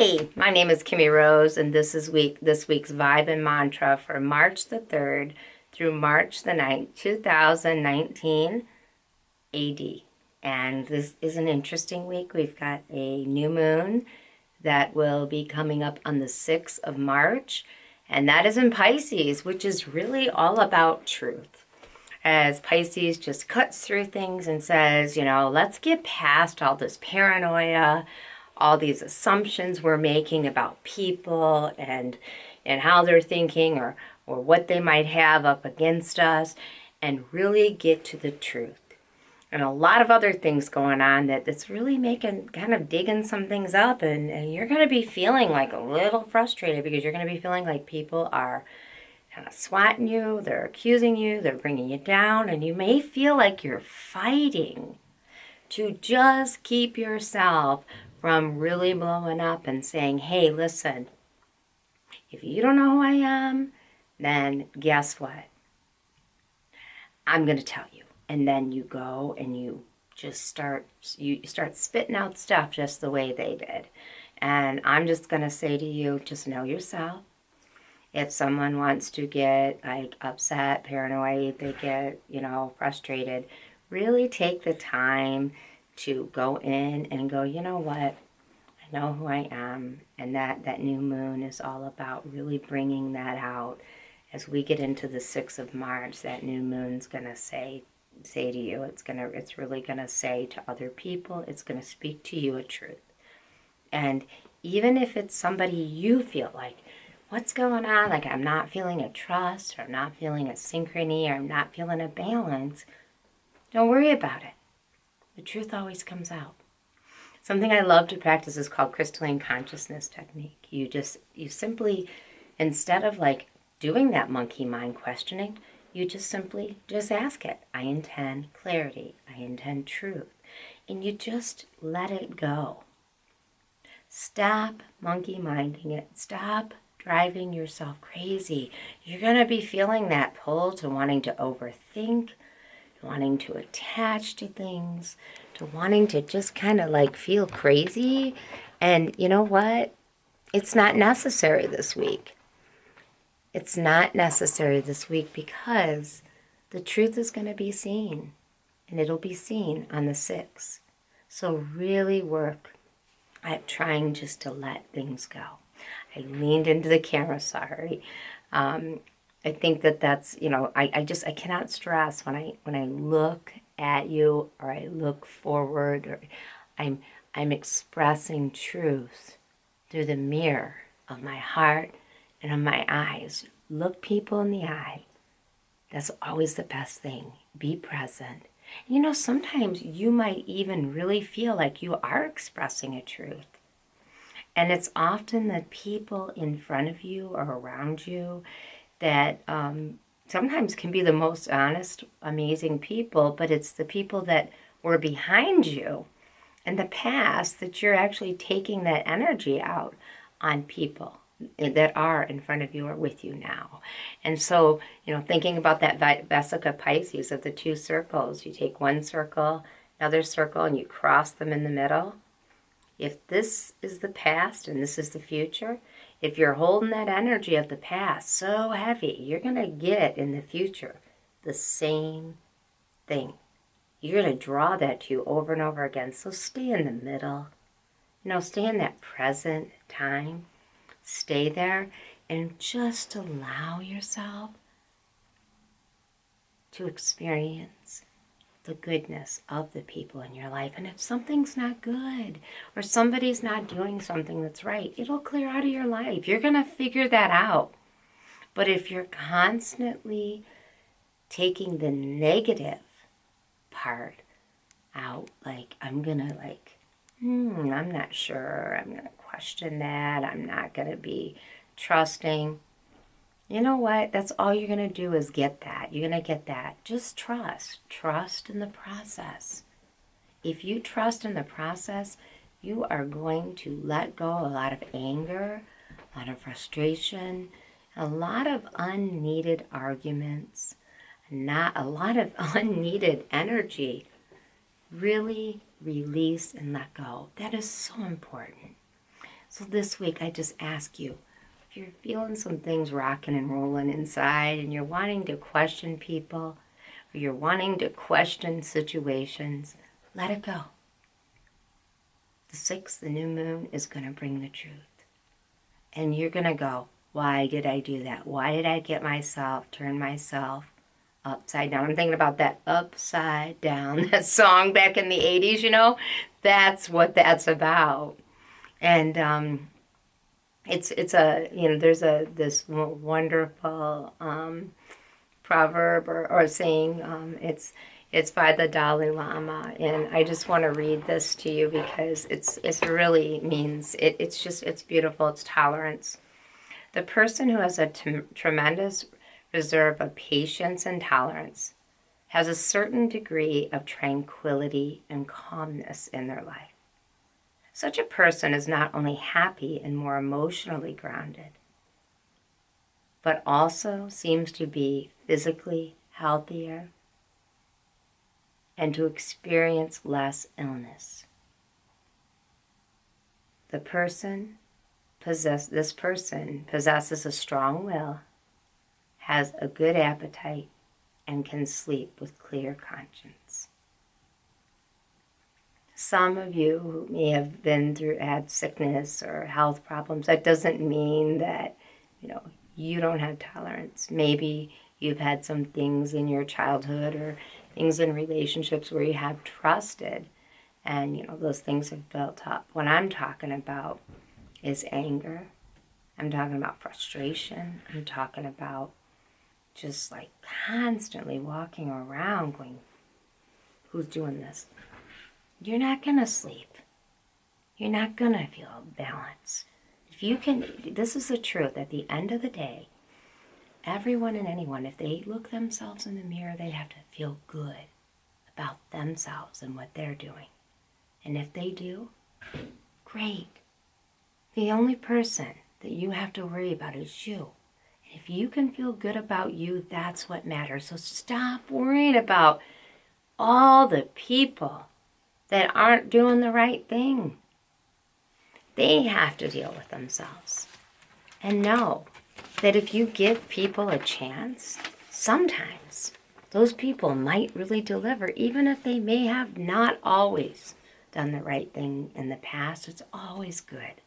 Hi, my name is Kimmie Rose, and this week's Vibe and Mantra for March the 3rd through March the 9th, 2019 AD. And this is an interesting week. We've got a new moon that will be coming up on the 6th of March, and that is in Pisces, which is really all about truth. As Pisces just cuts through things and says, let's get past all this paranoia, all these assumptions we're making about people and how they're thinking or what they might have up against us, and really get to the truth. And a lot of other things going on that's really digging some things up, and you're going to be feeling like a little frustrated because you're going to be feeling like people are kind of swatting you, they're accusing you, they're bringing you down, and you may feel like you're fighting to just keep yourself from really blowing up and saying, hey, listen, if you don't know who I am, then guess what? I'm going to tell you. And then you go and you start spitting out stuff just the way they did. And I'm just going to say to you, just know yourself. If someone wants to get upset, paranoid, they get, frustrated, really take the time to go in and go, you know what, I know who I am, and that new moon is all about really bringing that out. As we get into the 6th of March, that new moon's going to say to you, it's really going to say to other people, it's going to speak to you a truth. And even if it's somebody you feel like, what's going on, like I'm not feeling a trust, or I'm not feeling a synchrony, or I'm not feeling a balance, don't worry about it. The truth always comes out. Something I love to practice is called crystalline consciousness technique. You simply, instead of doing that monkey mind questioning, you just ask it. I intend clarity. I intend truth. And you just let it go. Stop monkey minding it. Stop driving yourself crazy. You're going to be feeling that pull to wanting to overthink, wanting to attach to things, to wanting to just feel crazy. And you know what? It's not necessary this week. It's not necessary this week because the truth is going to be seen, and it'll be seen on the 6th. So really work at trying just to let things go. I leaned into the camera, sorry. I think that's, I cannot stress when I look at you, or I look forward, or I'm expressing truth through the mirror of my heart and of my eyes. Look people in the eye. That's always the best thing. Be present. Sometimes you might even really feel like you are expressing a truth. And it's often the people in front of you or around you that sometimes can be the most honest, amazing people, but it's the people that were behind you in the past that you're actually taking that energy out on people that are in front of you or with you now. And so, thinking about that Vesica Pisces of the two circles, you take one circle, another circle, and you cross them in the middle. If this is the past and this is the future, if you're holding that energy of the past so heavy, you're going to get in the future the same thing. You're going to draw that to you over and over again. So stay in the middle. Stay in that present time. Stay there and just allow yourself to experience the goodness of the people in your life. And if something's not good or somebody's not doing something that's right, it'll clear out of your life. You're going to figure that out. But if you're constantly taking the negative part out, I'm going to I'm not sure, I'm going to question that, I'm not going to be trusting. You know what? That's all you're going to do is get that. You're going to get that. Just trust. Trust in the process. If you trust in the process, you are going to let go a lot of anger, a lot of frustration, a lot of unneeded arguments, not a lot of unneeded energy. Really release and let go. That is so important. So this week, I just ask you, if you're feeling some things rocking and rolling inside and you're wanting to question people or you're wanting to question situations, let it go. The 6th, the new moon, is going to bring the truth. And you're going to go, why did I do that? Why did I turn myself upside down? I'm thinking about that Upside Down, that song back in the 80s, you know? That's what that's about. And it's a, you know, there's this wonderful proverb or saying, it's by the Dalai Lama, and I just want to read this to you because it really means, it's beautiful. It's tolerance. The person who has a tremendous reserve of patience and tolerance has a certain degree of tranquility and calmness in their life. Such a person is not only happy and more emotionally grounded, but also seems to be physically healthier and to experience less illness. This person possesses a strong will, has a good appetite, and can sleep with clear conscience. Some of you may have had sickness or health problems. That doesn't mean that, you don't have tolerance. Maybe you've had some things in your childhood or things in relationships where you have trusted and, those things have built up. What I'm talking about is anger. I'm talking about frustration. I'm talking about just like constantly walking around going, who's doing this? You're not going to sleep. You're not going to feel balance. This is the truth. At the end of the day, everyone and anyone, if they look themselves in the mirror, they have to feel good about themselves and what they're doing. And if they do, great. The only person that you have to worry about is you. And if you can feel good about you, that's what matters. So stop worrying about all the people that aren't doing the right thing. They have to deal with themselves. And know that if you give people a chance, sometimes those people might really deliver, even if they may have not always done the right thing in the past. It's always good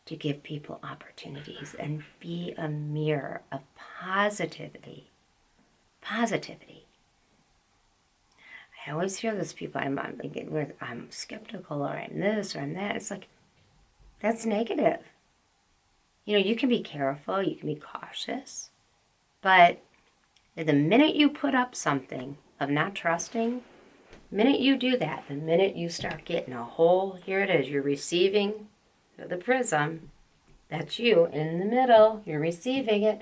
to give people opportunities and be a mirror of positivity. Positivity. I always hear this people, I'm skeptical, or I'm this, or I'm that. It's like, that's negative. You can be careful, you can be cautious, but the minute you put up something of not trusting, the minute you do that, the minute you start getting a whole, here it is, you're receiving the prism, that's you in the middle, you're receiving it.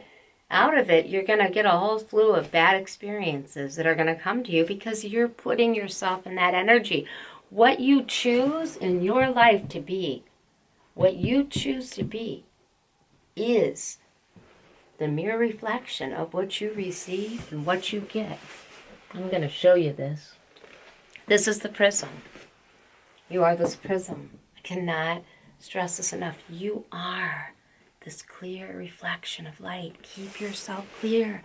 Out of it, you're going to get a whole slew of bad experiences that are going to come to you because you're putting yourself in that energy. What you choose in your life to be, what you choose to be, is the mere reflection of what you receive and what you get. I'm going to show you this. This is the prism. You are this prism. I cannot stress this enough. You are this clear reflection of light. Keep yourself clear.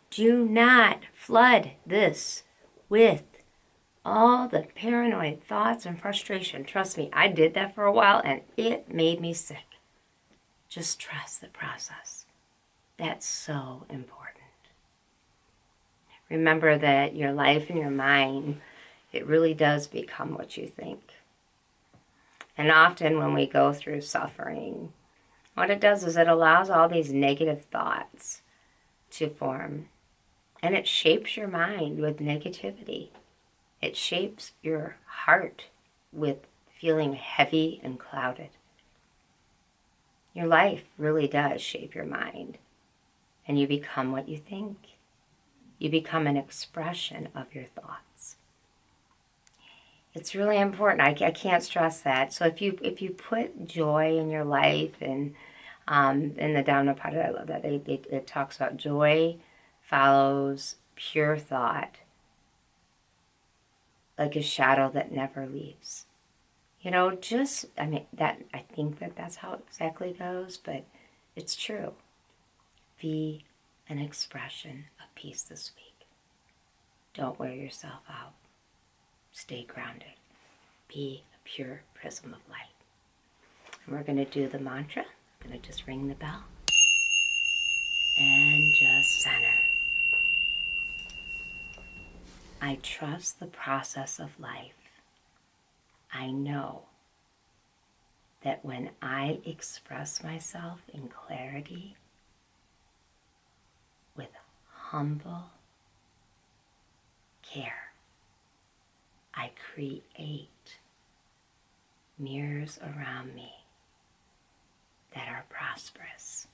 Do not flood this with all the paranoid thoughts and frustration. Trust me, I did that for a while and it made me sick. Just trust the process. That's so important. Remember that your life and your mind, it really does become what you think. And often when we go through suffering, what it does is it allows all these negative thoughts to form. And it shapes your mind with negativity. It shapes your heart with feeling heavy and clouded. Your life really does shape your mind. And you become what you think. You become an expression of your thoughts. It's really important. I can't stress that. So if you put joy in your life, and in the Dhammapada, I love that it talks about joy follows pure thought like a shadow that never leaves. I think that's how it exactly goes, but it's true. Be an expression of peace this week. Don't wear yourself out. Stay grounded. Be a pure prism of light. And we're going to do the mantra. I'm going to just ring the bell and just center. I trust the process of life. I know that when I express myself in clarity, with humble care, I create mirrors around me that are prosperous.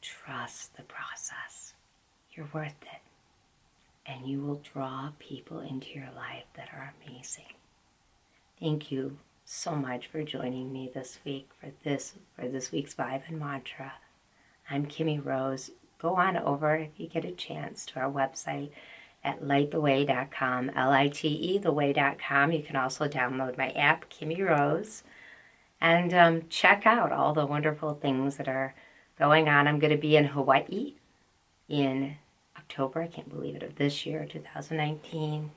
Trust the process. You're worth it. And you will draw people into your life that are amazing. Thank you so much for joining me this week for this week's Vibe and Mantra. I'm Kimmie Rose. Go on over, if you get a chance, to our website at litetheway.com, L-I-T-E, theway.com. You can also download my app, Kimmie Rose, and check out all the wonderful things that are going on. I'm going to be in Hawaii in October, I can't believe it, of this year, 2019.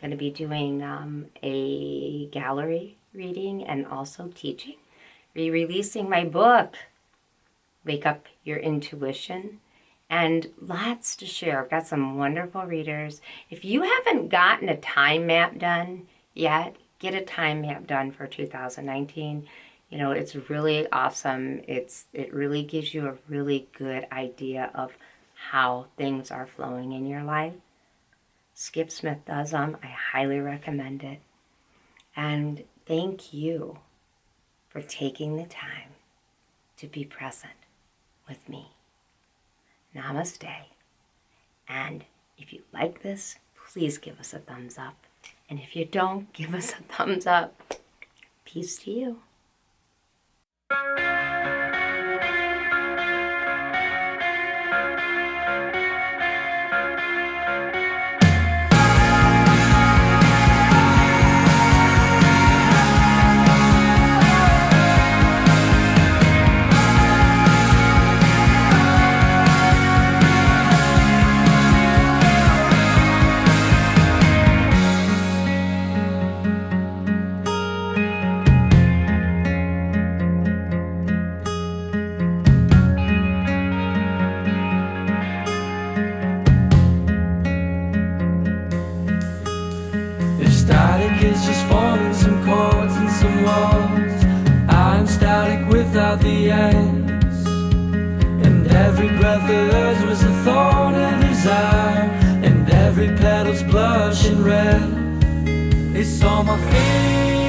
Going to be doing a gallery reading and also teaching. Re-releasing my book, Wake Up Your Intuition, and lots to share. I've got some wonderful readers. If you haven't gotten a time map done yet, get a time map done for 2019. It's really awesome. It really gives you a really good idea of how things are flowing in your life. Skip Smith does them. I highly recommend it. And thank you for taking the time to be present with me. Namaste. And if you like this, please give us a thumbs up. And if you don't, give us a thumbs up. Peace to you. Static is just forming some chords and some walls. I'm static without the ends. And every breath of hers was a thorn in his eye. And every petal's blushing red. It's on my feet.